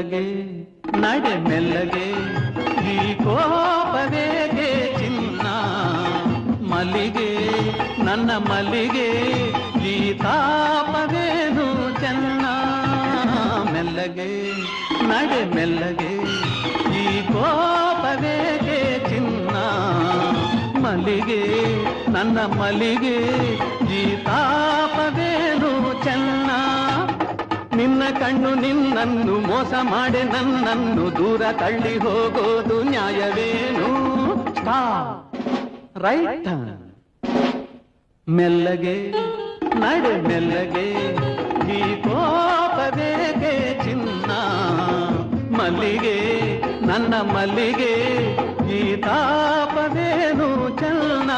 ಮೆಲ್ಲಗೆ ನಡೆ ಮೆಲ್ಲಗೆ ಈ ಕೋಪವೇಗೆ ಚಿನ್ನ ಮಲ್ಲಿಗೆ ನನ್ನ ಮಲ್ಲಿಗೆ ಈ ತಾಪವೇನು ಚೆನ್ನ ಮೆಲ್ಲಗೆ ನಡೆ ಮೆಲ್ಲಗೆ ಈ ಕೋಪವೇಗೆ ಚಿನ್ನ ಮಲ್ಲಿಗೆ ನನ್ನ ಮಲ್ಲಿಗೆ ಈ ತಾಪವೇನು ಚೆನ್ನ ನಿನ್ನ ಕಣ್ಣು ನಿನ್ನನ್ನು ಮೋಸ ಮಾಡೆ ನನ್ನನ್ನು ದೂರ ತಳ್ಳಿ ಹೋಗೋದು ನ್ಯಾಯವೇನು ರೈಟ್ ಮೆಲ್ಲಗೆ ನಡೆ ಮೆಲ್ಲಗೆ ಈ ಕೋಪವೇಗೆ ಚಿನ್ನ ಮಲ್ಲಿಗೆ ನನ್ನ ಮಲ್ಲಿಗೆ ಈ ತಾಪವೇನು ಚೆನ್ನ